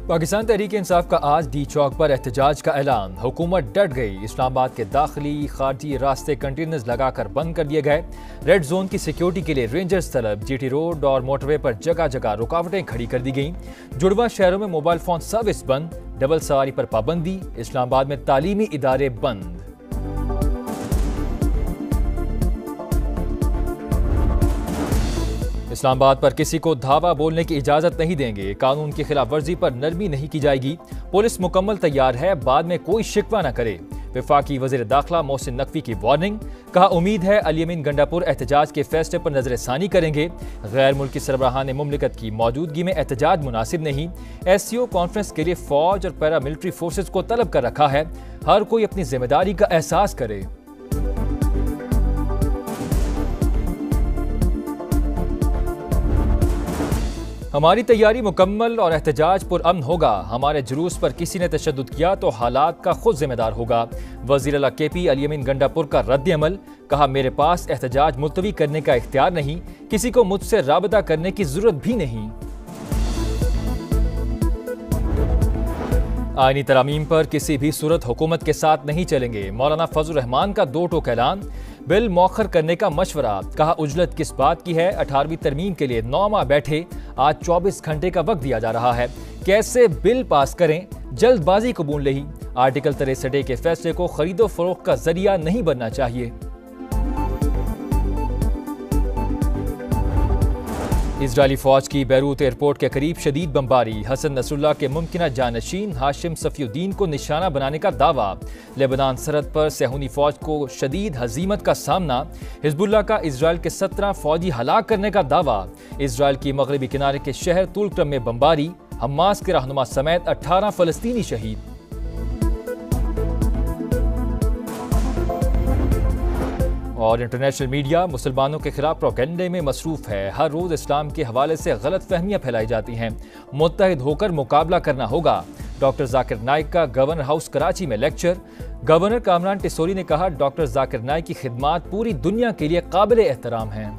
पाकिस्तान तहरीक इंसाफ का आज डी चौक पर एहतजाज का ऐलान। हुकूमत डट गई। इस्लामाबाद के दाखिली खारजी रास्ते कंटेनर्स लगाकर बंद कर दिए गए। रेड जोन की सिक्योरिटी के लिए रेंजर्स तलब। जीटी रोड और मोटरवे पर जगह जगह रुकावटें खड़ी कर दी गईं। जुड़वा शहरों में मोबाइल फोन सर्विस बंद। डबल सवारी पर पाबंदी। इस्लामाबाद में तालीमी इदारे बंद। इस्लामाबाद पर किसी को धावा बोलने की इजाजत नहीं देंगे। कानून की खिलाफ वर्जी पर नरमी नहीं की जाएगी। पुलिस मुकम्मल तैयार है, बाद में कोई शिकवा न करे। वफाकी वज़ीर दाखिला मोहसिन नकवी की वार्निंग। कहा, उम्मीद है अली अमीन गंडापुर एहतजाज के फैसले पर नजरसानी करेंगे। गैर मुल्की सरबराहान मुमलिकत की मौजूदगी में एहतजाज मुनासिब नहीं। SCO कॉन्फ्रेंस के लिए फौज और पैरामिलिट्री फोर्सेज को तलब कर रखा है। हर कोई अपनी जिम्मेदारी का एहसास करे। हमारी तैयारी मुकम्मल और एहतजाज पुरअमन होगा। हमारे जुलूस पर किसी ने तशद्दुद किया तो हालात का खुद जिम्मेदार होगा। वज़ीर आला KP अली अमीन गंडापुर का रद्द अमल। कहा, मेरे पास एहतजाज मुलतवी करने का इख्तियार नहीं, किसी को मुझसे राबता करने की जरूरत भी नहीं। आईनी तरामीम पर किसी भी सूरत हुकूमत के साथ नहीं चलेंगे। मौलाना फजल रहमान का दो टोक ऐलान। बिल मौखर करने का मशवरा। कहा, उजलत किस बात की है। 18वीं तरमीम के लिए 9 माह बैठे, आज 24 घंटे का वक्त दिया जा रहा है। कैसे बिल पास करें, जल्दबाजी कबूल नहीं। आर्टिकल 63A के फैसले को खरीदो फरोख्त का जरिया नहीं बनना चाहिए। इजरायली फौज की बैरूत एयरपोर्ट के करीब शदीद बमबारी। हसन नसरुल्लाह के मुमकिना जानशीन हाशिम सफीउद्दीन को निशाना बनाने का दावा। लेबनान सरहद पर सेहूनी फौज को शदीद हजीमत का सामना। हिजबुल्लाह का इजरायल के 17 फौजी हलाक करने का दावा। इजरायल की मगरबी किनारे के शहर तुलक्रम में बमबारी। हमास के रहनुमा समेत 18 फलस्तीनी शहीद। और इंटरनेशनल मीडिया मुसलमानों के खिलाफ प्रोपेगेंडे में मसरूफ है। हर रोज इस्लाम के हवाले से गलत फहमियां फैलाई जाती हैं। मुत्तहिद होकर मुकाबला करना होगा। डॉक्टर जाकिर नाइक का गवर्नर हाउस कराची में लेक्चर। गवर्नर कामरान टिसोरी ने कहा, डॉक्टर जाकिर नाइक की खिदमात पूरी दुनिया के लिए काबिल एहतराम हैं।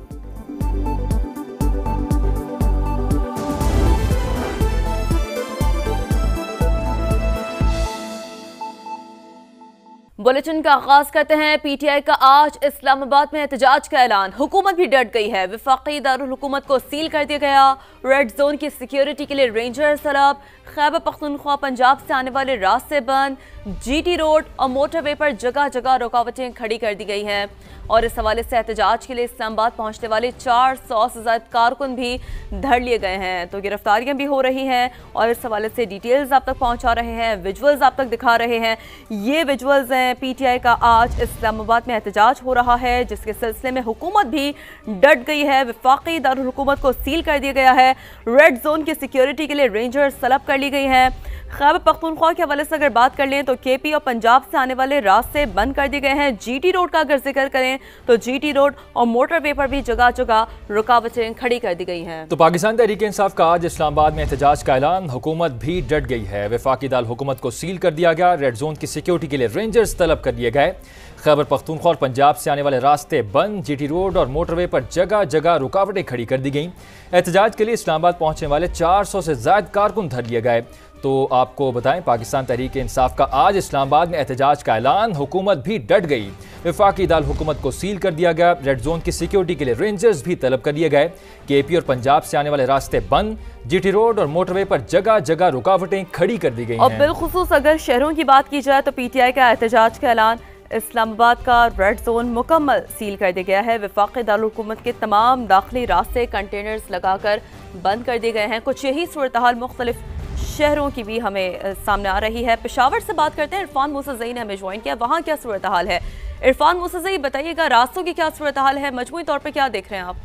बुलेटिन का आगाज करते हैं। PTI का आज इस्लामाबाद में एहतजाज का ऐलान। हुकूमत भी डट गई है। वफाकी दारुल हुकूमत को सील कर दिया गया। रेड जोन की सिक्योरिटी के लिए रेंजर तलब। खैबर पख्तूनख्वा पंजाब से आने वाले रास्ते बंद। GT रोड और मोटरवे पर जगह जगह रुकावटें खड़ी कर दी गई हैं। और इस हवाले से एहतजाज के लिए इस्लामाबाद पहुंचने वाले 400 से ज्यादा कारकुन भी धर लिए गए हैं। तो गिरफ्तारियां भी हो रही हैं और इस हवाले से डिटेल्स आप तक पहुंचा रहे हैं, विजुअल्स आप तक दिखा रहे हैं। ये विजुअल्स हैं PTI का आज इस्लामाबाद में एहतजाज हो रहा है, जिसके सिलसिले में हुकूमत भी डट गई है। वफाकी दारुल हुकूमत को सील कर दिया गया है। रेड जोन की सिक्योरिटी के लिए रेंजर्स तलब कर ली गई हैं। खैबर पख्तूनख्वा के हवाले से अगर बात कर लें तो KP और पंजाब से आने वाले रास्ते बंद कर दिए गए हैं। GT रोड का अगर जिक्र करें तो GT रोड और मोटरवे पर भी जगह जगह रुकावटें खड़ी कर दी गई हैं। तो पाकिस्तान तहरीक इंसाफ का आज इस्लामाबाद में एहतजाज का ऐलान। हुकूमत भी डट गई है। वफाकी दारुल हुकूमत को सील कर दिया गया। रेड जोन की सिक्योरिटी के लिए रेंजर्स तलब कर दिए गए। खैबर पख्तूनख्वा और पंजाब से आने वाले रास्ते बंद। GT रोड और मोटरवे पर जगह जगह रुकावटें खड़ी कर दी गईं। एहतजाज के लिए इस्लामाबाद पहुंचने वाले 400 से ज्यादा कारकुन धर लिए गए। तो आपको बताएं, पाकिस्तान तहरीक इंसाफ का आज इस्लामाबाद में एहतजाज का ऐलान। हुकूमत भी डट गई। वफाकी दारुल हुकूमत को सील कर दिया गया। रेड जोन की सिक्योरिटी के लिए रेंजर्स भी तलब कर लिए गए। KP और पंजाब से आने वाले रास्ते बंद। GT रोड और मोटरवे पर जगह जगह रुकावटें खड़ी कर दी गई। और बिलखुसूस अगर शहरों की बात की जाए तो PTI का एहतजाज का ऐलान। इस्लामाबाद का रेड जोन मुकम्मल सील कर दिया गया है। वफाकी दारुल हुकूमत के तमाम दाखिली रास्ते कंटेनर्स लगाकर बंद कर दिए गए हैं। कुछ यही सूरत हाल मुख्तलिफ शहरों की भी हमें सामने आ रही है। पेशावर से बात करते हैं। इरफान मूसाज़ई ने हमें ज्वाइन किया। वहाँ क्या सूरत हाल है? इरफान मूसाज़ई, बताइएगा रास्तों की क्या सूरत हाल है, मजमूई तौर पर क्या देख रहे हैं आप?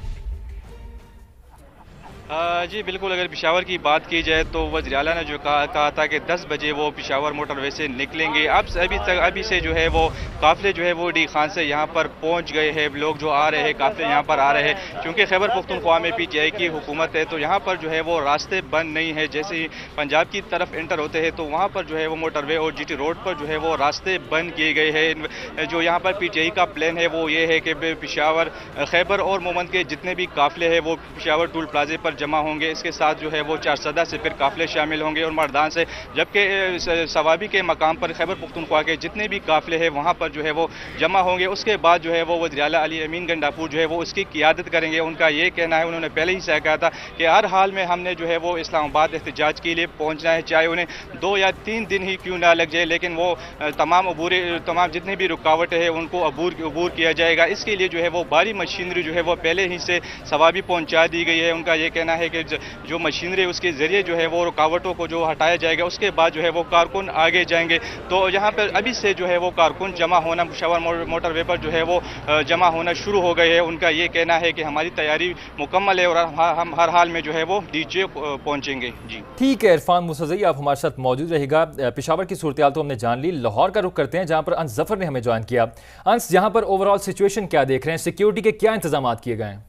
जी बिल्कुल, अगर पेशावर की बात की जाए तो वज़ीर आला ने जो कहा था कि 10 बजे वो पेशावर मोटरवे से निकलेंगे। अभी से जो है वो काफ़िले जो है वो डी खान से यहाँ पर पहुँच गए हैं। लोग जो आ रहे हैं, काफ़िले यहाँ पर आ रहे हैं, क्योंकि खैबर पख्तूनख्वा में PTI की हुकूमत है तो यहाँ पर जो है वो रास्ते बंद नहीं है। जैसे ही पंजाब की तरफ एंटर होते हैं तो वहाँ पर जो है वो मोटरवे और GT रोड पर जो है वो रास्ते बंद किए गए हैं। जो यहाँ पर PTI का प्लान है वो ये है कि पेशावर, खैबर और मोमन के जितने भी काफ़िले हैं वो पेशावर टूल प्लाजे पर जमा होंगे। इसके साथ जो है वो चारसदा से फिर काफिले शामिल होंगे और मर्दान से, जबकि सवाबी के मकाम पर खैबर पख्तूनख्वा के जितने भी काफिले हैं वहाँ पर जो है वो जमा होंगे। उसके बाद जो है वो वज़ीर आला अली अमीन गंडापुर जो है वो उसकी क़ियादत करेंगे। उनका ये कहना है, उन्होंने पहले ही कहा था कि हर हाल में हमने जो है वो इस्लामाबाद एहतजाज के लिए पहुँचना है, चाहे उन्हें 2 या 3 दिन ही क्यों ना लग जाए, लेकिन वो तमाम जितनी भी रुकावटें हैं उनको अबूर किया जाएगा। इसके लिए जो है वो भारी मशीनरी जो है वो पहले ही से सवाबी पहुँचा दी गई है। उनका ये कहना है कि जो मशीनरी उसके ज़रिए जो है वो रुकावटों को जो हटाया जाएगा, उसके बाद जो है वो कारकुन आगे जाएंगे। तो यहाँ पर अभी से जो है वो कारकुन जमा होना, पेशावर मोटरवे पर जो है वो जमा होना शुरू हो गए हैं। उनका ये कहना है कि हमारी तैयारी मुकम्मल है और हम हर हाल में जो है वो डीजे पहुँचेंगे। जी ठीक है, इरफान मुसज़ई आप हमारे साथ मौजूद रहेगा। पेशावर की सूरत हाल तो हमने जान ली, लाहौर का रुख करते हैं जहाँ पर अंस जफर ने हमें ज्वाइन किया। अंस, यहाँ पर ओवरऑल सिचुएशन क्या देख रहे हैं, सिक्योरिटी के क्या इंतजाम किए गए हैं?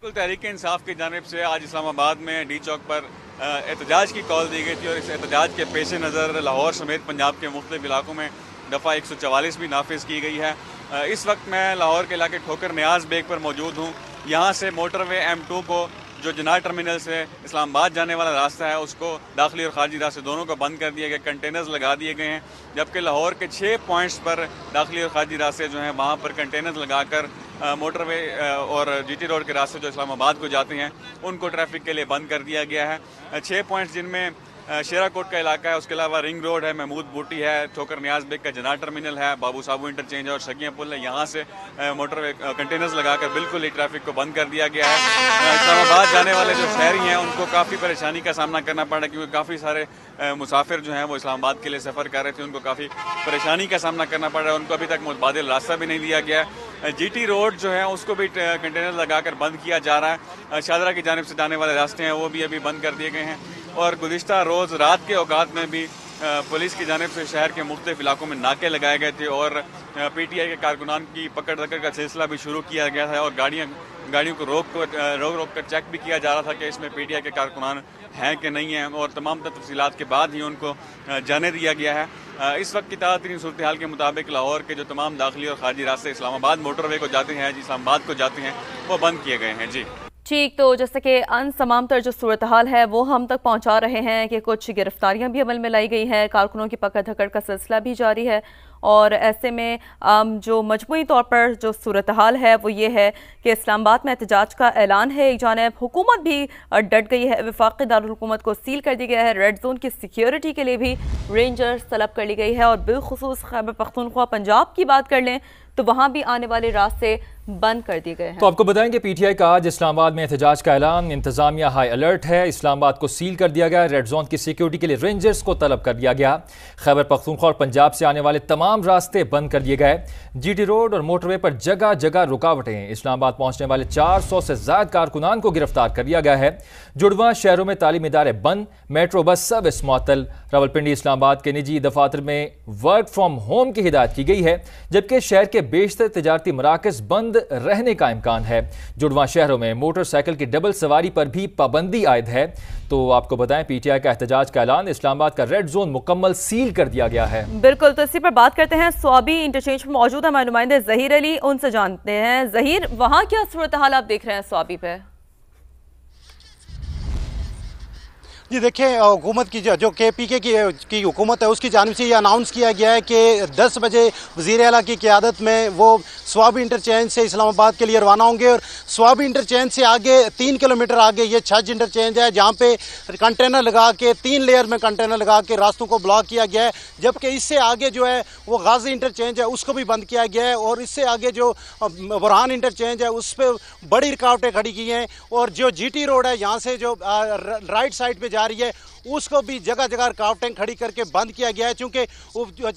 तहरीक इंसाफ की जानिब से आज इस्लामाबाद में डी चौक पर एहतजाज की कॉल दी गई थी और इस एहतजाज के पेश नज़र लाहौर समेत पंजाब के मुख्तलिफ इलाकों में दफ़ा 144 भी नाफिज की गई है। इस वक्त मैं लाहौर के इलाके ठोकर न्याज बेग पर मौजूद हूँ। यहाँ से मोटरवे M2 को, जो जनार टर्मिनल से इस्लामाबाद जाने वाला रास्ता है, उसको दाखिली और खारजी रास्ते दोनों को बंद कर दिया गया, कंटेनर्स लगा दिए गए हैं। जबकि लाहौर के 6 पॉइंट्स पर दाखिली और खारजी रास्ते जो हैं वहाँ पर कंटेनर्स लगाकर मोटरवे और GT रोड के रास्ते जो इस्लामाबाद को जाते हैं उनको ट्रैफिक के लिए बंद कर दिया गया है। 6 पॉइंट्स जिनमें शेराकोट का इलाका है, उसके अलावा रिंग रोड है, महमूद बूटी है, ठोकर न्याज बेग का जनार टर्मिनल है, बाबू साबू इंटरचेंज है और सगिया पुल है। यहाँ से मोटरवे कंटेनर्स लगाकर बिल्कुल ही ट्रैफिक को बंद कर दिया गया है। इस्लामाबाद जाने वाले जो शहरी हैं उनको काफ़ी परेशानी का सामना करना पड़ रहा है, क्योंकि काफ़ी सारे मुसाफिर जो हैं वो इस्लामाबाद के लिए सफ़र कर रहे थे, उनको काफ़ी परेशानी का सामना करना पड़ रहा है। उनको अभी तक मुतबादिल रास्ता भी नहीं दिया गया है। GT रोड जो है उसको भी कंटेनर लगाकर बंद किया जा रहा है। शाहदरा की जानिब से जाने वाले रास्ते हैं वो भी अभी बंद कर दिए गए हैं। और गुज़िश्ता रोज़ रात के औकात में भी पुलिस की जानिब से शहर के मुख्तलिफ इलाकों में नाके लगाए गए थे और PTI के कारकुनान की पकड़ धकड़ का सिलसिला भी शुरू किया गया था और गाड़ियों को रोक कर चेक भी किया जा रहा था कि इसमें PTI के कारकुनान हैं कि नहीं हैं, और तमाम तफसीलात के बाद ही उनको जाने दिया गया है। इस वक्त की ताज़ा तरीन सूरत हाल के मुताबिक लाहौर के जो तमाम दाखिली और खारजी रास्ते इस्लामाबाद मोटरवे को जाते हैं, इस्लामाबाद को जाते हैं, वो बंद किए गए हैं। जी ठीक, तो जैसे कि तमाम तर जो सूरत हाल है वो हम तक पहुंचा रहे हैं कि कुछ गिरफ्तारियां भी अमल में लाई गई हैं, कारकुनों की पकड़ धकड़ का सिलसिला भी जारी है। और ऐसे में जो मजमूई तौर पर जो सूरत हाल है वो ये है कि इस्लामाबाद में एहतजाज का ऐलान है। एक जानिब हुकूमत भी डट गई है, वफाकी दारुल हुकूमत को सील कर दिया गया है, रेड जोन की सिक्योरिटी के लिए भी रेंजर्स तलब कर ली गई है। और बिलखुसूस खैबर पख्तूनख्वा पंजाब की बात कर लें तो वहाँ भी आने वाले रास्ते बंद कर दिए गए हैं। तो आपको बताएंगे PTI का आज इस्लामाबाद में एहतजाज का ऐलान, इंतजामिया हाई अलर्ट है, इस्लामाबाद को सील कर दिया गया, रेड जोन की सिक्योरिटी के लिए रेंजर्स को तलब कर दिया गया, खैबर पख्तूनख्वा और पंजाब से आने वाले तमाम रास्ते बंद कर दिए गए, GT रोड और मोटरवे पर जगह जगह रुकावटें, इस्लामाबाद पहुंचने वाले 400 से ज्यादा कारकुनान को गिरफ्तार कर लिया गया है। जुड़वा शहरों में तालीमी इदारे बंद, मेट्रो बस सर्विस मुअत्तल, रावलपिंडी इस्लामाबाद के निजी दफातर में वर्क फ्राम होम की हिदायत की गई है, जबकि शहर के बेशतर तिजारती मराकज़ बंद रहने का इम्कान है। जुड़वा शहरों में मोटरसाइकिल की डबल सवारी पर भी पाबंदी आयद है। तो आपको बताएं PTI का एहतजाज का ऐलान, इस्लामाबाद का रेड जोन मुकम्मल सील कर दिया गया है। बिल्कुल, तो इसी पर बात करते हैं। स्वाबी इंटरचेंज पर मौजूद हमारे नुमाइंदे जहीर अली, उनसे जानते हैं। जहीर, वहाँ क्या सूरत हाल आप देख रहे हैं स्वाबी पे? जी देखिए, हुकूमत की जो KPK की हुकूमत है उसकी जानिब से ये अनाउंस किया गया है कि 10 बजे वज़ीर आला की क़ियादत में वो स्वाबी इंटरचेंज से इस्लामाबाद के लिए रवाना होंगे। और स्वाबी इंटरचेंज से आगे 3 किलोमीटर आगे ये छज इंटरचेंज है, जहाँ पे कंटेनर लगा के 3 लेयर में कंटेनर लगा के रास्तों को ब्लॉक किया गया है। जबकि इससे आगे जो है वो गाजी इंटरचेंज है, उसको भी बंद किया गया है। और इससे आगे जो बुरहान इंटरचेंज है उस पर बड़ी रुकावटें खड़ी की हैं। और जो GT रोड है यहाँ से जो राइट साइड पर जा रही है उसको भी जगह जगह रुकावटें खड़ी करके बंद किया गया है। चूँकि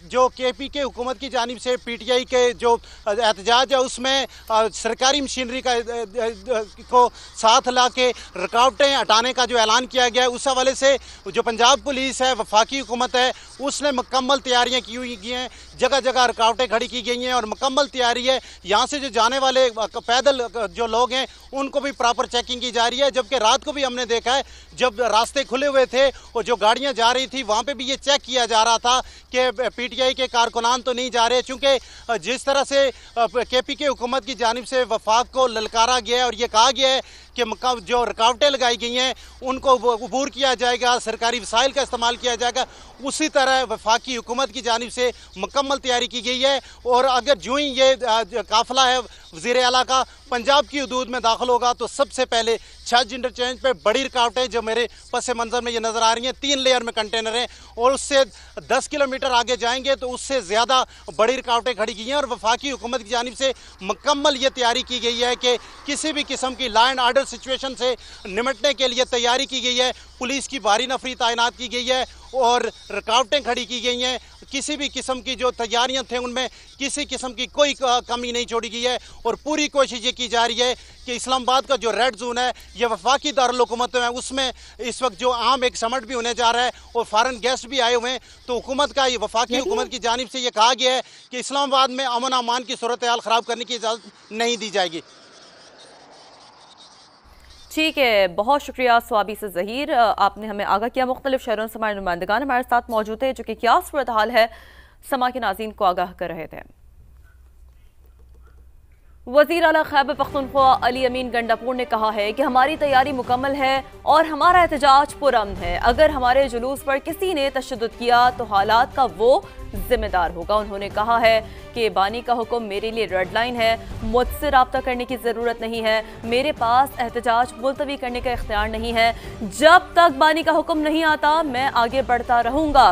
जो KPK हुकूमत की जानिब से PTI के जो एहतजाज है उसमें सरकारी मशीनरी को साथ ला के रुकावटें हटाने का जो ऐलान किया गया है, उस हवाले से जो पंजाब पुलिस है, वफाकी हुकूमत है, उसने मुकम्मल तैयारियाँ की हुई हैं। जगह जगह रुकावटें खड़ी की गई हैं और मुकम्मल तैयारी है। यहाँ से जो जाने वाले पैदल जो लोग हैं उनको भी प्रॉपर चेकिंग की जा रही है। जबकि रात को भी हमने देखा है जब रास्ते खुले हुए थे और जो गाड़ियां जा रही थी वहां पे भी ये चेक किया जा रहा था कि PTI के कारकुनान तो नहीं जा रहे। चूँकि जिस तरह से KPK हुकूमत की जानिब से वफाक को ललकारा गया है और ये कहा गया है कि जो रुकावटें लगाई गई हैं उनको अबूर किया जाएगा, सरकारी वसाइल का इस्तेमाल किया जाएगा। उसी तरह वफाकी हुकूमत की जानिब से मुकम्मल तैयारी की गई है। और अगर जो ही ये काफिला है वज़ीर आला का पंजाब की हदूद में दाखिल होगा तो सबसे पहले छज इंटरचेंज पे बड़ी रुकावटें जो मेरे पस मंज़र में ये नज़र आ रही हैं, 3 लेयर में कंटेनर हैं, और उससे 10 किलोमीटर आगे जाएंगे तो उससे ज़्यादा बड़ी रुकावटें खड़ी की हैं। और वफाकी हुकूमत की जानिब से मुकम्मल ये तैयारी की गई है कि किसी भी किस्म की लॉ एंड आर्डर सिचुएशन से निपटने के लिए तैयारी की गई है। पुलिस की भारी नफरी तैनात की गई है और रुकावटें खड़ी की गई हैं। किसी भी किस्म की जो तैयारियां थे उनमें किसी किस्म की कोई कमी नहीं छोड़ी गई है। और पूरी कोशिश ये की जा रही है कि इस्लामाबाद का जो रेड जोन है ये वफाकी दारुल हुकूमत है, उसमें इस वक्त जो आम एक समट भी होने जा रहा है और फॉरेन गेस्ट भी आए हुए हैं। तो हुकूमत का ये वफाकी हुकूमत की जानिब से ये कहा गया है कि इस्लामाबाद में अमन अमान की सूरत हाल ख़राब करने की इजाज़त नहीं दी जाएगी। ठीक है, बहुत शुक्रिया स्वाबी से ज़हीर, आपने हमें आगाह किया। मुख्तलिफ शहरों से हमारे नुमाइंदगान हमारे साथ मौजूद है जो कि क्या सूरत हाल है समा के नाज़रीन को आगाह कर रहे थे। वज़ीर आला खैबर पख्तूनख्वा अली अमीन गंडापुर ने कहा है कि हमारी तैयारी मुकम्मल है और हमारा एहतजाज पुरअमन है। अगर हमारे जुलूस पर किसी ने तशद्दुद किया तो हालात का वो जिम्मेदार होगा। उन्होंने कहा है कि बानी का हुक्म मेरे लिए रेड लाइन है, मुझसे रब्ता करने की ज़रूरत नहीं है, मेरे पास एहतजाज मुलतवी करने का इख्तियार नहीं है। जब तक बानी का हुक्म नहीं आता मैं आगे बढ़ता रहूँगा,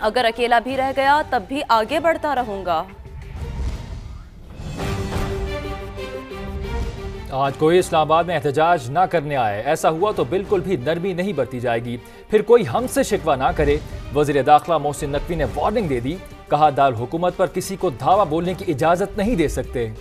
अगर अकेला भी रह गया तब भी आगे बढ़ता रहूँगा। आज कोई इस्लामाबाद में एहतजाज ना करने आए, ऐसा हुआ तो बिल्कुल भी नरमी नहीं बरती जाएगी, फिर कोई हमसे शिकवा ना करे। वज़ीर दाखिला मोहसिन नकवी ने वार्निंग दे दी, कहा दारुल हुकूमत पर किसी को धावा बोलने की इजाजत नहीं दे सकते।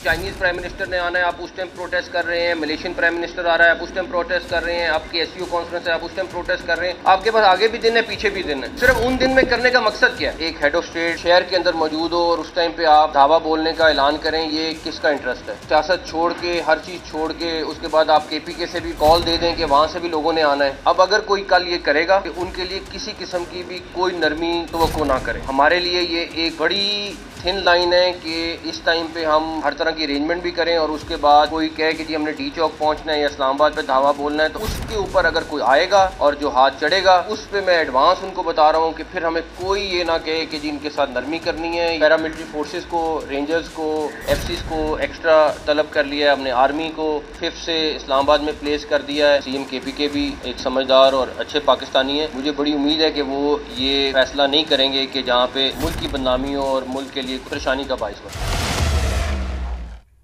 चाइनीज प्राइम मिनिस्टर ने आना है, आप उस टाइम प्रोटेस्ट कर रहे हैं। मलेशियन प्राइम मिनिस्टर आ रहा है, आप उस टाइम प्रोटेस्ट कर रहे हैं। आपकी एससीओ कॉन्फ्रेंस है, आप उस टाइम प्रोटेस्ट कर रहे हैं। आपके पास आगे भी दिन है, पीछे भी दिन है। सिर्फ उन दिन में करने का मकसद क्या है? एक हेड ऑफ स्टेट शहर के अंदर मौजूद हो और उस टाइम पे आप धावा बोलने का ऐलान करें, ये किसका इंटरेस्ट है? सियासत छोड़ के, हर चीज छोड़ के उसके बाद आप KPK से भी कॉल दे दें कि वहां से भी लोगों ने आना है। अब अगर कोई कल ये करेगा कि उनके लिए किसी किस्म की भी कोई नरमी तवक्को ना करे। हमारे लिए ये एक बड़ी थिन लाइन है कि इस टाइम पे हम हर तरह की अरेंजमेंट भी करें और उसके बाद कोई कहे कि जी हमने D चौक पहुंचना है या इस्लामाबाद पे धावा बोलना है, तो उसके ऊपर अगर कोई आएगा और जो हाथ चढ़ेगा उस पे मैं एडवांस उनको बता रहा हूं कि फिर हमें कोई ये ना कहे कि जी इनके साथ नरमी करनी है। पैरामिलिट्री फोर्सेस को, रेंजर्स को, FCs को एक्स्ट्रा तलब कर लिया है, हमने आर्मी को 5th से इस्लामाबाद में प्लेस कर दिया है। CM KPK भी एक समझदार और अच्छे पाकिस्तानी है। मुझे बड़ी उम्मीद है कि वो ये फैसला नहीं करेंगे कि जहाँ पे मुल्क की बदनामी हो और मुल्क के लिए परेशानी का बाइस बने।